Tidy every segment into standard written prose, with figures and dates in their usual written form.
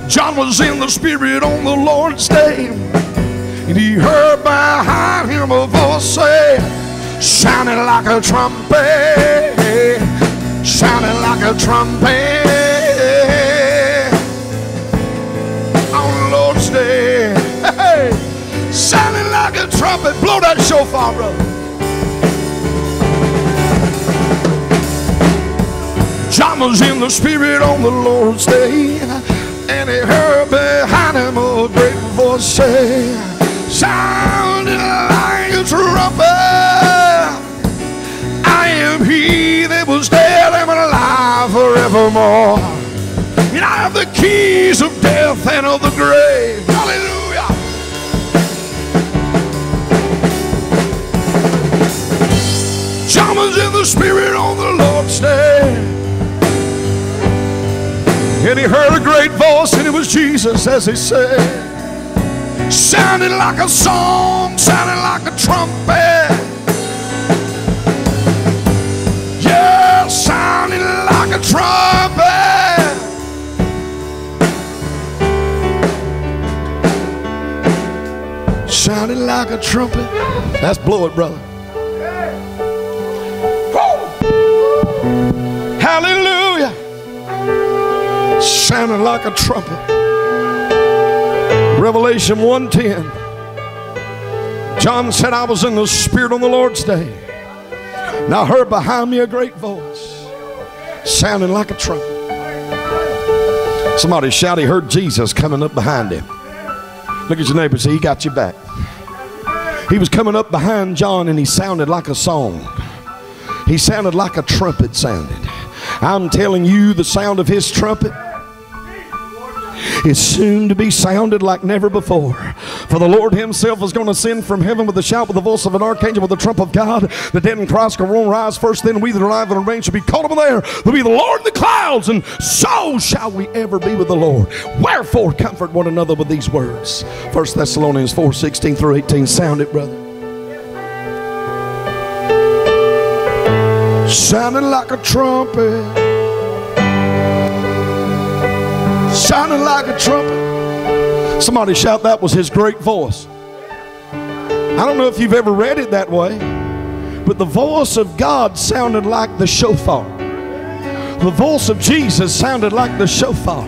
John was in the Spirit on the Lord's day, and he heard behind him a voice say, sounding like a trumpet, sounding like a trumpet on the Lord's day. Hey, sounding like a trumpet. Blow that shofar, brother. John was in the Spirit on the Lord's day, and he heard behind him a great voice say, sounding like a trumpet, I am he that was dead and alive forevermore, and I have the keys of death and of the grave. Hallelujah. John was in the Spirit on the Lord's day, and he heard a great voice, and it was Jesus, as he said, sounding like a song, sounding like a trumpet. Yeah, sounding like a trumpet. Sounding like a trumpet. Let's blow it, brother. Woo! Hallelujah. Sounding like a trumpet. Revelation 1:10. John said, I was in the Spirit on the Lord's day, and I heard behind me a great voice, sounding like a trumpet. Somebody shout, he heard Jesus coming up behind him. Look at your neighbor and say, he got you back. He was coming up behind John, and he sounded like a song. He sounded like a trumpet sounded. I'm telling you, the sound of his trumpet is soon to be sounded like never before. For the Lord himself is going to send from heaven with a shout, with the voice of an archangel, with the trump of God. The dead in Christ will rise first, then we that are alive and remain shall be caught up in the air. There'll be the Lord in the clouds, and so shall we ever be with the Lord. Wherefore comfort one another with these words. 1 Thessalonians 4:16 through 18. Sound it, brother. Sounding like a trumpet, sounding like a trumpet. Somebody shout, that was his great voice. I don't know if you've ever read it that way, but the voice of God sounded like the shofar. The voice of Jesus sounded like the shofar.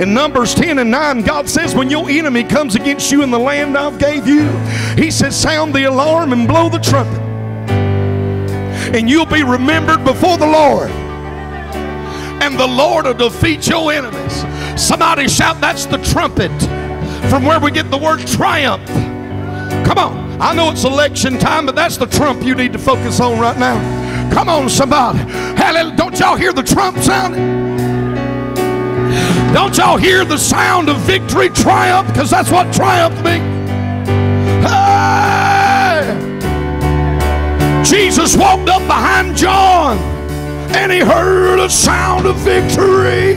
In Numbers 10:9, God says, when your enemy comes against you in the land I've gave you, he says, sound the alarm and blow the trumpet, and you'll be remembered before the Lord, and the Lord will defeat your enemies. Somebody shout, that's the trumpet, from where we get the word triumph. Come on, I know it's election time, but that's the trump you need to focus on right now. Come on, somebody. Hallelujah. Don't y'all hear the trump sounding? Don't y'all hear the sound of victory, triumph? Because that's what triumph means. Hey! Jesus walked up behind John, and he heard a sound of victory.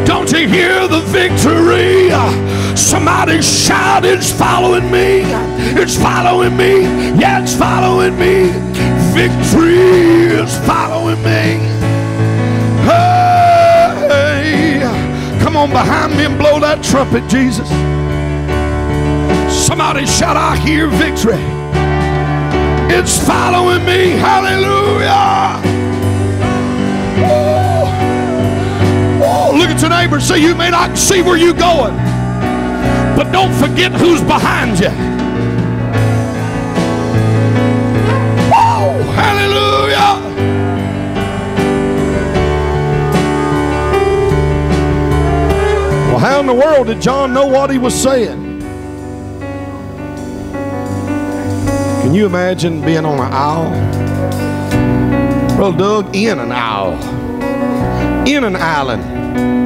Don't you hear the victory? Somebody shout, it's following me. It's following me. Yeah, it's following me. Victory is following me. Hey, come on behind me and blow that trumpet, Jesus. Somebody shout, I hear victory. It's following me. Hallelujah. Look at your neighbor and say, you may not see where you're going, but don't forget who's behind you. Whoa, hallelujah. Well, how in the world did John know what he was saying? Can you imagine being on an aisle? Brother Doug, in an aisle, in an island,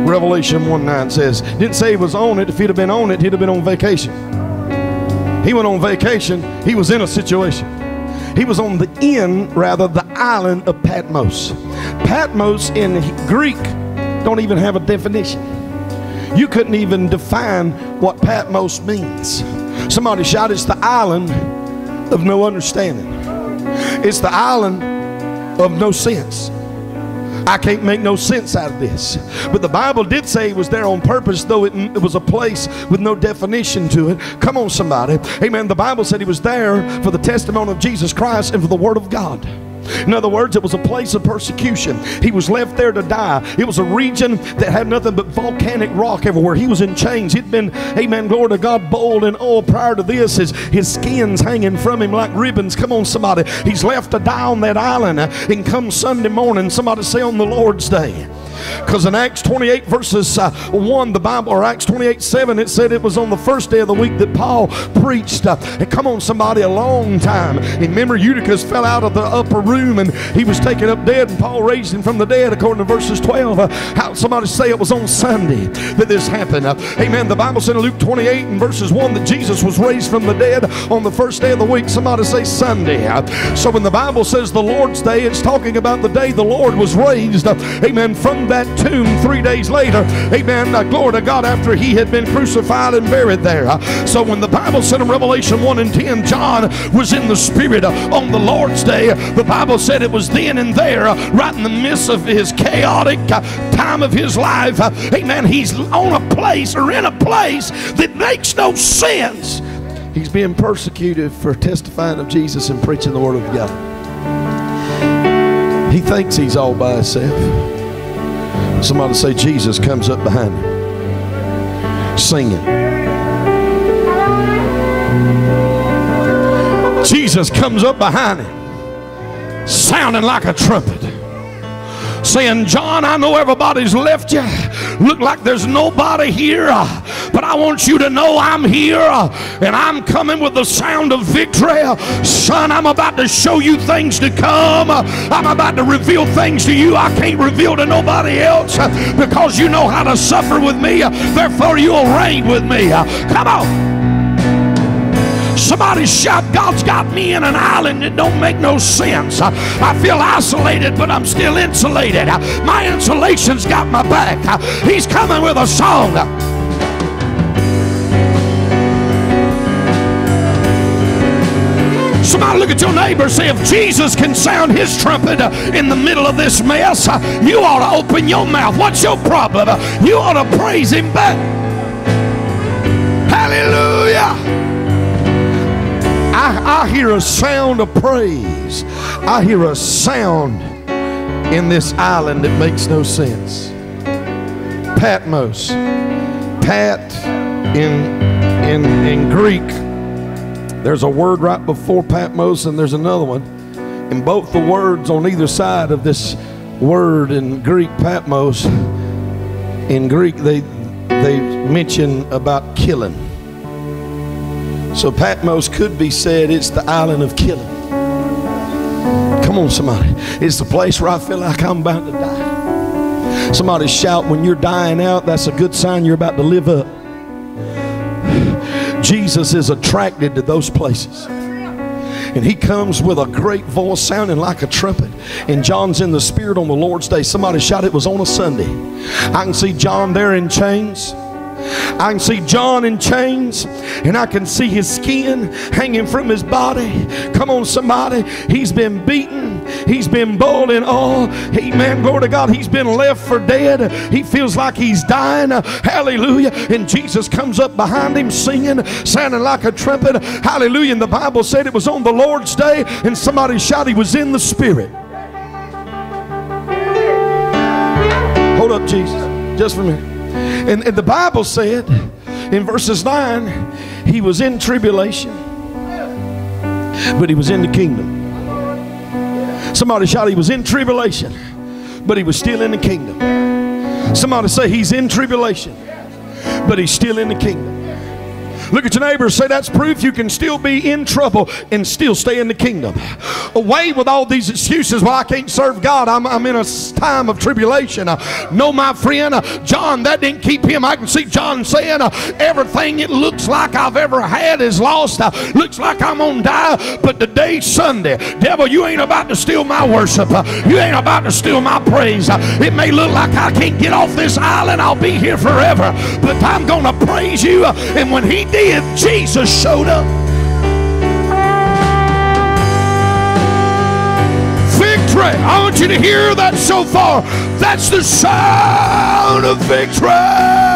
Revelation 1:9 says, didn't say he was on it. If he'd have been on it, he'd have been on vacation. He went on vacation. He was in a situation. He was on the island of Patmos. Patmos in Greek don't even have a definition. You couldn't even define what Patmos means. Somebody shout, it's the island of no understanding. It's the island of no sense. I can't make no sense out of this. But the Bible did say he was there on purpose, though it was a place with no definition to it. Come on, somebody. Amen. The Bible said he was there for the testimony of Jesus Christ and for the Word of God. In other words, it was a place of persecution. He was left there to die. It was a region that had nothing but volcanic rock everywhere. He was in chains. He'd been, amen, glory to God, boiled in oil prior to this. His skin's hanging from him like ribbons. Come on, somebody. He's left to die on that island. And come Sunday morning, somebody say on the Lord's Day. Because in Acts 28 verses 1, the Bible, or Acts 28:7, it said it was on the first day of the week that Paul preached. And come on, somebody, a long time. And remember, Eutychus fell out of the upper room and he was taken up dead, and Paul raised him from the dead, according to verses 12. How somebody say it was on Sunday that this happened. Amen. The Bible said in Luke 28 and verses 1 that Jesus was raised from the dead on the first day of the week. Somebody say Sunday. So when the Bible says the Lord's Day, it's talking about the day the Lord was raised. Amen. From that tomb 3 days later, amen, glory to God, after he had been crucified and buried there. So when the Bible said in Revelation 1:10, John was in the Spirit on the Lord's Day, the Bible said it was then and there, right in the midst of his chaotic time of his life, amen, he's on a place, or in a place that makes no sense. He's being persecuted for testifying of Jesus and preaching the Word of God. He thinks he's all by himself. Somebody say Jesus comes up behind him singing. Jesus comes up behind him sounding like a trumpet, saying, John, I know everybody's left you. Look like there's nobody here, but I want you to know I'm here, and I'm coming with the sound of victory. Son, I'm about to show you things to come. I'm about to reveal things to you I can't reveal to nobody else, because you know how to suffer with me, therefore you'll reign with me. Come on. Somebody shout, God's got me in an island that don't make no sense. I feel isolated, but I'm still insulated. My insulation's got my back. He's coming with a song. Somebody look at your neighbor and say, if Jesus can sound his trumpet in the middle of this mess, you ought to open your mouth. What's your problem? You ought to praise him back. Hallelujah. I hear a sound of praise. I hear a sound in this island that makes no sense. Patmos. Pat in Greek. There's a word right before Patmos and there's another one. And both the words on either side of this word in Greek, Patmos, in Greek they mention about killing. So Patmos could be said it's the island of killing. Come on, somebody. It's the place where I feel like I'm about to die. Somebody shout, when you're dying out, that's a good sign you're about to live up. Jesus is attracted to those places. And he comes with a great voice sounding like a trumpet. And John's in the Spirit on the Lord's Day. Somebody shout, it was on a Sunday. I can see John there in chains. I can see John in chains, and I can see his skin hanging from his body. Come on, somebody. He's been beaten. He's been boiled in oil. Amen. Glory to God. He's been left for dead. He feels like he's dying. Hallelujah. And Jesus comes up behind him singing, sounding like a trumpet. Hallelujah. And the Bible said it was on the Lord's Day, and somebody shouted he was in the Spirit. Hold up, Jesus. Just for a minute. And the Bible said in verses 9, he was in tribulation, but he was in the kingdom. Somebody shout, he was in tribulation, but he was still in the kingdom. Somebody say, he's in tribulation, but he's still in the kingdom. Look at your neighbor and say, that's proof you can still be in trouble and still stay in the kingdom. Away with all these excuses. Well, I can't serve God. I'm in a time of tribulation. No, my friend, John, that didn't keep him. I can see John saying, everything it looks like I've ever had is lost. Looks like I'm gonna die, but today's Sunday. Devil, you ain't about to steal my worship. You ain't about to steal my praise. It may look like I can't get off this island. I'll be here forever, but I'm gonna praise you. And when he did, Jesus showed up. Victory. I want you to hear that shofar. That's the sound of victory.